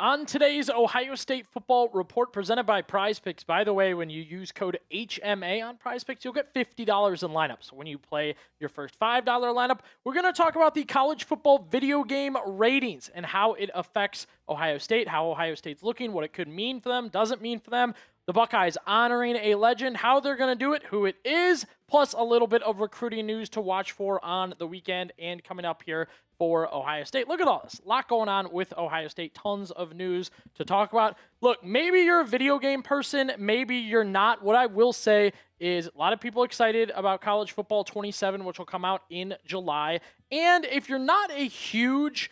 On today's Ohio State football report presented by PrizePicks, by the way, when you use code HMA on PrizePicks, you'll get $50 in lineups. So when you play your first $5 lineup, we're going to talk about the college football video game ratings and how it affects Ohio State, how Ohio State's looking, what it could mean for them, doesn't mean for them, the Buckeyes honoring a legend, how they're going to do it, who it is, plus a little bit of recruiting news to watch for on the weekend and coming up here for Ohio State. Look at all this. A lot going on with Ohio State. Tons of news to talk about. Look, maybe you're a video game person. Maybe you're not. What I will say is a lot of people excited about College Football 27, which will come out in July. And if you're not a huge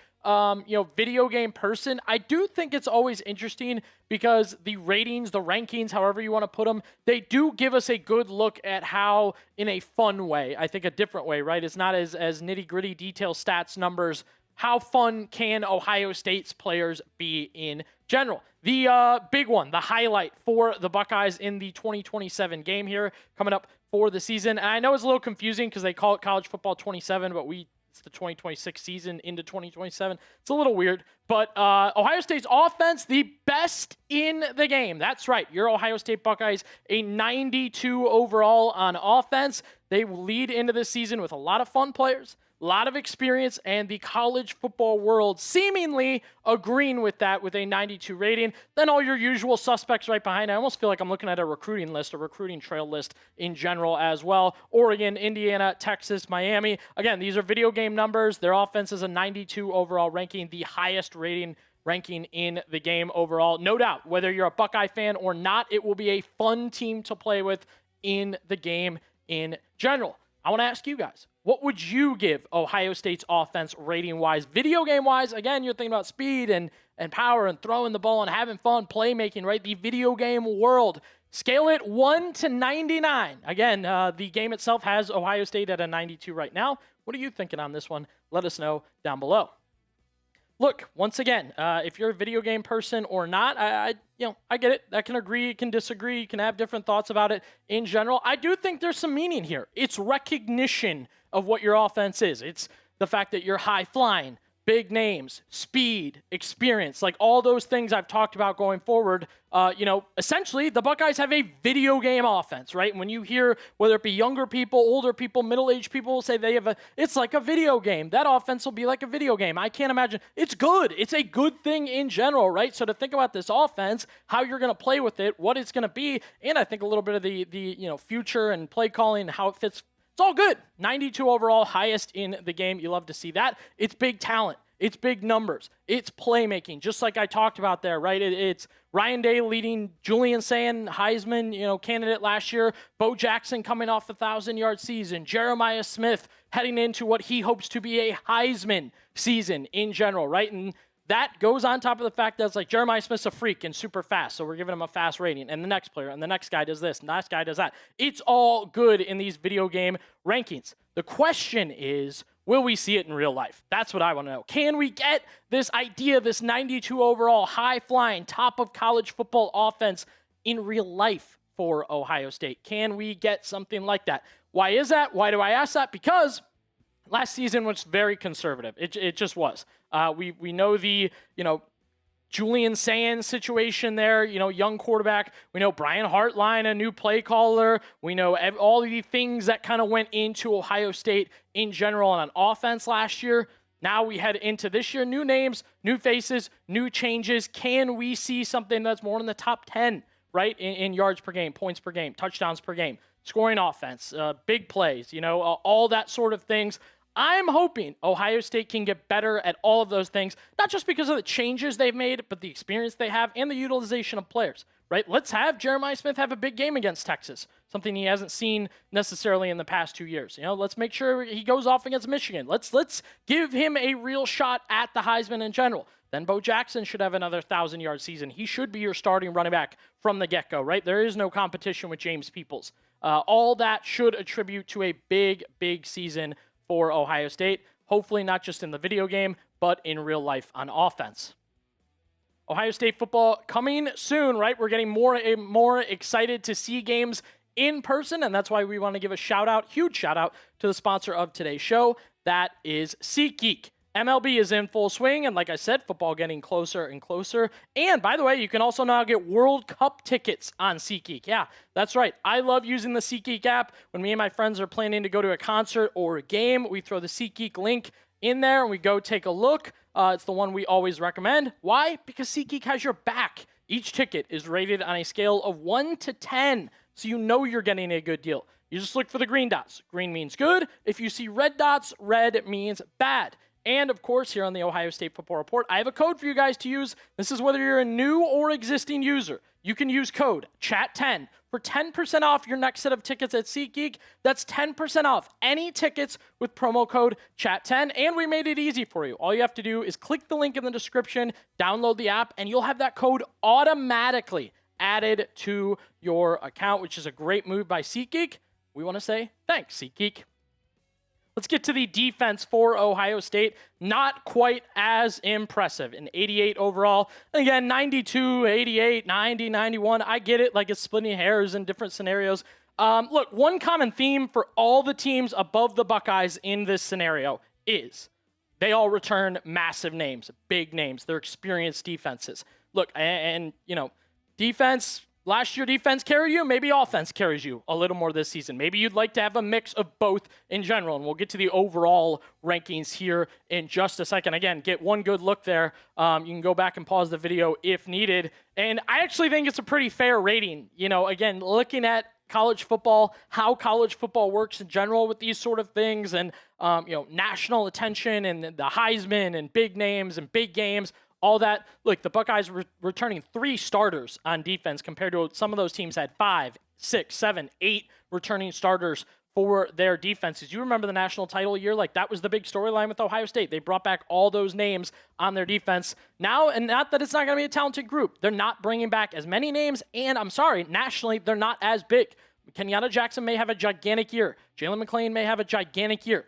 video game person, I do think it's always interesting because the ratings, the rankings, however you want to put them, they do give us a good look at how, in a fun way, I think a different way, right? It's not as nitty-gritty detail stats, numbers. How fun can Ohio State's players be in general? The big one, the highlight for the Buckeyes in the 2027 game here coming up for the season. And I know it's a little confusing because they call it College Football 27, but it's the 2026 season into 2027. It's a little weird, but Ohio State's offense, the best in the game. That's right. Your Ohio State Buckeyes, a 92 overall on offense. They lead into this season with a lot of fun players, a lot of experience, and the college football world seemingly agreeing with that with a 92 rating. Then all your usual suspects right behind. I almost feel like I'm looking at a recruiting list, a recruiting trail list in general as well. Oregon, Indiana, Texas, Miami. Again, these are video game numbers. Their offense is a 92 overall ranking, the highest ranking in the game overall. No doubt, whether you're a Buckeye fan or not, it will be a fun team to play with in the game in general. I want to ask you guys, what would you give Ohio State's offense rating-wise? Video game-wise, again, you're thinking about speed and power and throwing the ball and having fun, playmaking, right? The video game world. Scale it 1 to 99. Again, the game itself has Ohio State at a 92 right now. What are you thinking on this one? Let us know down below. Look, once again, if you're a video game person or not, I get it. I can agree, can disagree, can have different thoughts about it in general. I do think there's some meaning here. It's recognition of what your offense is. It's the fact that you're high flying, big names, speed, experience, like all those things I've talked about going forward. Essentially, the Buckeyes have a video game offense, right? When you hear, whether it be younger people, older people, middle-aged people say it's like a video game. That offense will be like a video game. I can't imagine. It's good. It's a good thing in general, right? So to think about this offense, how you're going to play with it, what it's going to be, and I think a little bit of the future and play calling, how it fits. It's all good. 92 overall, highest in the game. You love to see that. It's big talent. It's big numbers. It's playmaking, just like I talked about there, right? It's Ryan Day leading Julian Sand, Heisman, candidate last year. Bo Jackson coming off a 1,000-yard season. Jeremiah Smith heading into what he hopes to be a Heisman season in general, right? And that goes on top of the fact that it's like Jeremiah Smith's a freak and super fast, so we're giving him a fast rating. And the next player, and the next guy does this, and the next guy does that. It's all good in these video game rankings. The question is, will we see it in real life? That's what I want to know. Can we get this idea, this 92 overall, high-flying, top of college football offense in real life for Ohio State? Can we get something like that? Why is that? Why do I ask that? Because last season was very conservative. It just was. We know the, Julian Sand situation there, young quarterback. We know Brian Hartline, a new play caller. We know all the things that kind of went into Ohio State in general on offense last year. Now we head into this year, new names, new faces, new changes. Can we see something that's more in the top 10, right, in yards per game, points per game, touchdowns per game, scoring offense, big plays, all that sort of things. I'm hoping Ohio State can get better at all of those things, not just because of the changes they've made, but the experience they have and the utilization of players, right? Let's have Jeremiah Smith have a big game against Texas, something he hasn't seen necessarily in the past 2 years. Let's make sure he goes off against Michigan. Let's give him a real shot at the Heisman in general. Then Bo Jackson should have another 1,000-yard season. He should be your starting running back from the get-go, right? There is no competition with James Peoples. All that should attribute to a big, big season for Ohio State, hopefully not just in the video game, but in real life on offense. Ohio State football coming soon, right? We're getting more excited to see games in person, and that's why we want to give a huge shout out to the sponsor of today's show. That is SeatGeek. MLB is in full swing, and like I said, football getting closer and closer. And by the way, you can also now get World Cup tickets on SeatGeek. Yeah, that's right. I love using the SeatGeek app. When me and my friends are planning to go to a concert or a game, we throw the SeatGeek link in there and we go take a look. It's the one we always recommend. Why? Because SeatGeek has your back. Each ticket is rated on a scale of 1 to 10, so you know you're getting a good deal. You just look for the green dots. Green means good. If you see red dots, red means bad. And, of course, here on the Ohio State Football Report, I have a code for you guys to use. This is whether you're a new or existing user. You can use code CHAT10 for 10% off your next set of tickets at SeatGeek. That's 10% off any tickets with promo code CHAT10. And we made it easy for you. All you have to do is click the link in the description, download the app, and you'll have that code automatically added to your account, which is a great move by SeatGeek. We want to say thanks, SeatGeek. Let's get to the defense for Ohio State. Not quite as impressive. An 88 overall. Again, 92, 88, 90, 91. I get it. Like, it's splitting hairs in different scenarios. Look, one common theme for all the teams above the Buckeyes in this scenario is they all return massive names, big names. They're experienced defenses. Look, and you know, defense... Last year, defense carried you. Maybe offense carries you a little more this season. Maybe you'd like to have a mix of both in general. And we'll get to the overall rankings here in just a second. Again, get one good look there. You can go back and pause the video if needed. And I actually think it's a pretty fair rating. You know, again, looking at college football, how college football works in general with these sort of things, and you know, national attention and the Heisman and big names and big games. All that. Look, the Buckeyes were returning 3 starters on defense compared to some of those teams had 5, 6, 7, 8 returning starters for their defenses. You remember the national title year? Like, that was the big storyline with Ohio State. They brought back all those names on their defense. Now, and not that it's not going to be a talented group. They're not bringing back as many names, and I'm sorry, nationally, they're not as big. Kenyatta Jackson may have a gigantic year. Jalen McClain may have a gigantic year.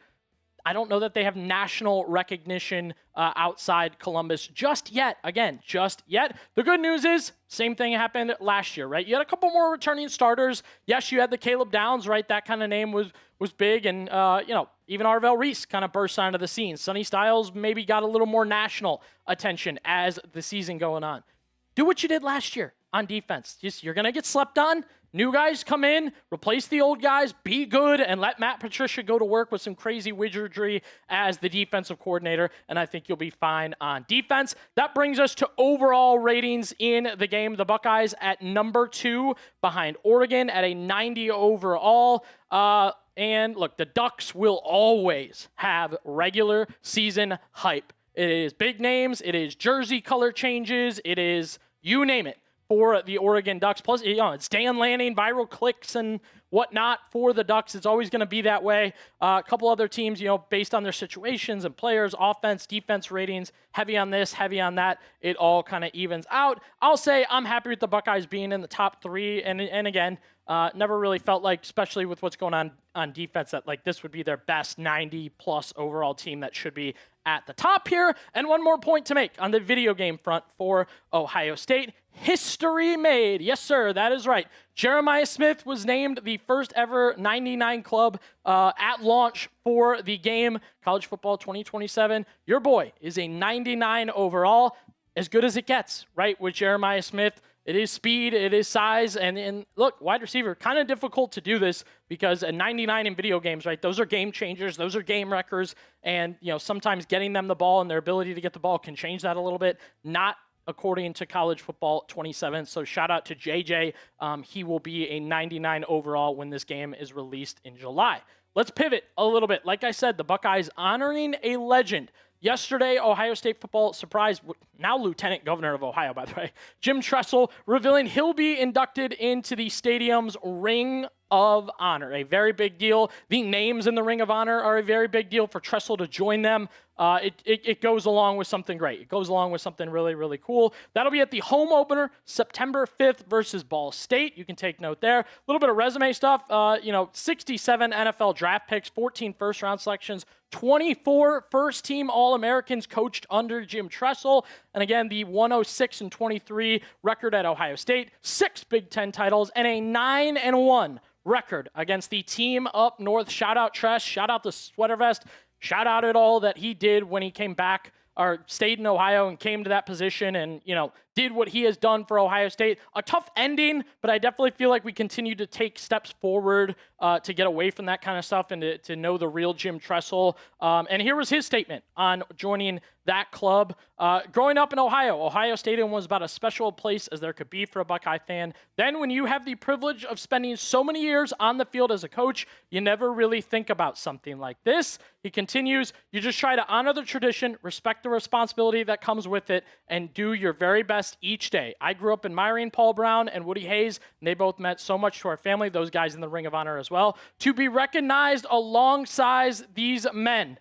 I don't know that they have national recognition outside Columbus just yet. Again, just yet. The good news is, same thing happened last year, right? You had a couple more returning starters. Yes, you had the Caleb Downs, right? That kind of name was big. And, you know, even Arvell Reese kind of burst onto the scene. Sonny Styles maybe got a little more national attention as the season going on. Do what you did last year on defense. Just, you're going to get slept on. New guys come in, replace the old guys, be good, and let Matt Patricia go to work with some crazy wizardry as the defensive coordinator, and I think you'll be fine on defense. That brings us to overall ratings in the game. The Buckeyes at number 2 behind Oregon at a 90 overall. And look, the Ducks will always have regular season hype. It is big names, it is jersey color changes, it is you name it for the Oregon Ducks. Plus, you know, it's Dan Lanning, viral clicks and whatnot for the Ducks. It's always going to be that way. A couple other teams, you know, based on their situations and players, offense, defense ratings, heavy on this, heavy on that. It all kind of evens out. I'll say I'm happy with the Buckeyes being in the top 3. And again, never really felt like, especially with what's going on defense, that like this would be their best 90-plus overall team that should be at the top here. And one more point to make on the video game front for Ohio State. History made. Yes, sir, that is right. Jeremiah Smith was named the first ever 99 club at launch for the game. College Football 2027. Your boy is a 99 overall. As good as it gets, right, with Jeremiah Smith. It is speed, it is size, and look, wide receiver, kind of difficult to do this because a 99 in video games, right, those are game changers, those are game wreckers, and, you know, sometimes getting them the ball and their ability to get the ball can change that a little bit. Not according to College Football 27, so shout out to JJ. He will be a 99 overall when this game is released in July. Let's pivot a little bit. Like I said, the Buckeyes honoring a legend. Yesterday, Ohio State football surprised, now Lieutenant Governor of Ohio, by the way, Jim Tressel, revealing he'll be inducted into the stadium's Ring of Honor. A very big deal. The names in the Ring of Honor are a very big deal for Tressel to join them. It goes along with something great. It goes along with something really, really cool. That'll be at the home opener, September 5th versus Ball State. You can take note there. A little bit of resume stuff. 67 NFL draft picks, 14 first-round selections, 24 first-team All-Americans coached under Jim Tressel. And again, the 106-23 record at Ohio State, 6 Big Ten titles, and a 9-1 record against the team up north. Shout out Tress. Shout out the Sweater Vest. shout out at all that he did when he came back or stayed in Ohio and came to that position and, did what he has done for Ohio State. A tough ending, but I definitely feel like we continue to take steps forward to get away from that kind of stuff and to know the real Jim Tressel. And here was his statement on joining that club. Growing up in Ohio Stadium was about as special a place as there could be for a Buckeye fan. Then when you have the privilege of spending so many years on the field as a coach, you never really think about something like this. He continues, you just try to honor the tradition, respect the responsibility that comes with it, and do your very best each day. I grew up admiring Paul Brown and Woody Hayes, and they both meant so much to our family, those guys in the Ring of Honor as well. To be recognized alongside these men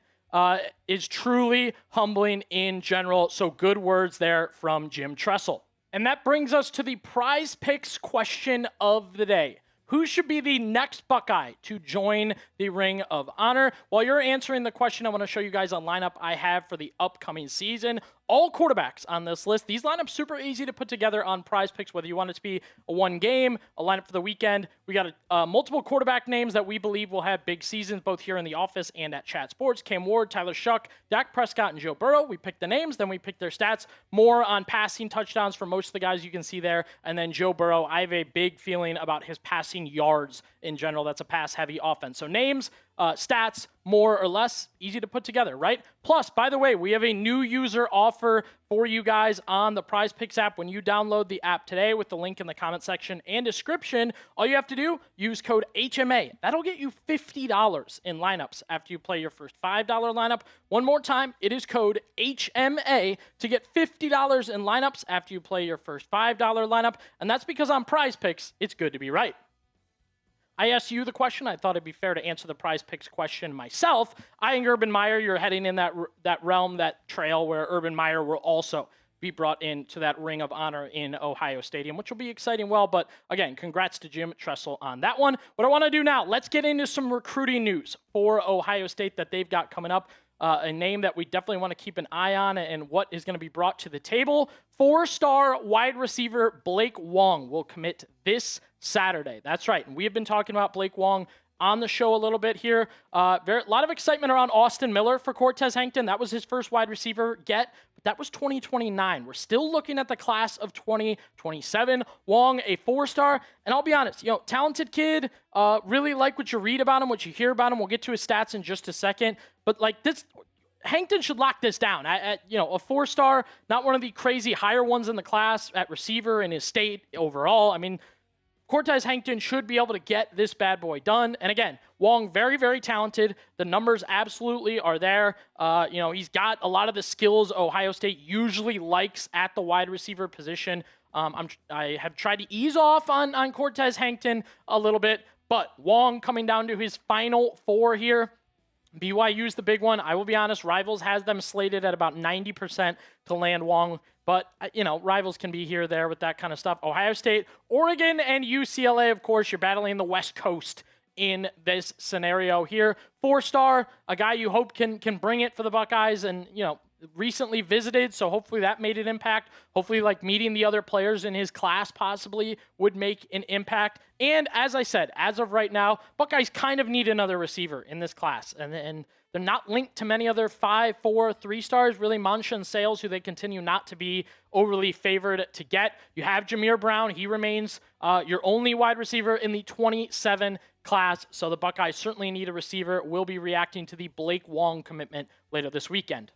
is truly humbling in general. So good words there from Jim Tressel. And that brings us to the PrizePicks question of the day. Who should be the next Buckeye to join the Ring of Honor? While you're answering the question, I want to show you guys a lineup I have for the upcoming season. All quarterbacks on this list. These lineups super easy to put together on PrizePicks, whether you want it to be a one game, a lineup for the weekend. We got multiple quarterback names that we believe will have big seasons, both here in the office and at Chat Sports. Cam Ward, Tyler Shuck, Dak Prescott, and Joe Burrow. We picked the names, then we picked their stats. More on passing touchdowns for most of the guys you can see there. And then Joe Burrow, I have a big feeling about his passing yards in general. That's a pass-heavy offense. So names, stats, more or less, easy to put together, right? Plus, by the way, we have a new user offer for you guys on the PrizePicks app. When you download the app today with the link in the comment section and description, all you have to do, use code HMA. That'll get you $50 in lineups after you play your first $5 lineup. One more time, it is code HMA to get $50 in lineups after you play your first $5 lineup. And that's because on PrizePicks, it's good to be right. I asked you the question. I thought it'd be fair to answer the PrizePicks question myself. Eyeing Urban Meyer, you're heading in that realm, that trail where Urban Meyer will also be brought into that Ring of Honor in Ohio Stadium, which will be exciting. Well, but again, congrats to Jim Tressel on that one. What I want to do now, let's get into some recruiting news for Ohio State that they've got coming up. A name that we definitely want to keep an eye on and what is going to be brought to the table. 4-star wide receiver Blake Wong will commit this Saturday. That's right. And we have been talking about Blake Wong on the show a little bit here. A lot of excitement around Austin Miller for Cortez Hankton. That was his first wide receiver get, but that was 2029. We're still looking at the class of 2027. Wong, a 4-star. And I'll be honest, talented kid. Really like what you read about him, what you hear about him. We'll get to his stats in just a second. But like this, Hankton should lock this down. A 4-star, not one of the crazy higher ones in the class at receiver in his state overall. I mean, Cortez Hankton should be able to get this bad boy done. And again, Wong, very, very talented. The numbers absolutely are there. He's got a lot of the skills Ohio State usually likes at the wide receiver position. I have tried to ease off on Cortez Hankton a little bit, but Wong coming down to his final 4 here. BYU's the big one. I will be honest, Rivals has them slated at about 90% to land Wong. But, Rivals can be here or there with that kind of stuff. Ohio State, Oregon, and UCLA, of course, you're battling the West Coast in this scenario here. 4-star, a guy you hope can bring it for the Buckeyes and, recently visited, so hopefully that made an impact. Hopefully, meeting the other players in his class possibly would make an impact. And as I said, as of right now, Buckeyes kind of need another receiver in this class. And they're not linked to many other 5, 4, 3-stars. Really, Mancha and Sales, who they continue not to be overly favored to get. You have Jameer Brown. He remains your only wide receiver in the 27 class. So the Buckeyes certainly need a receiver. We'll be reacting to the Blake Wong commitment later this weekend.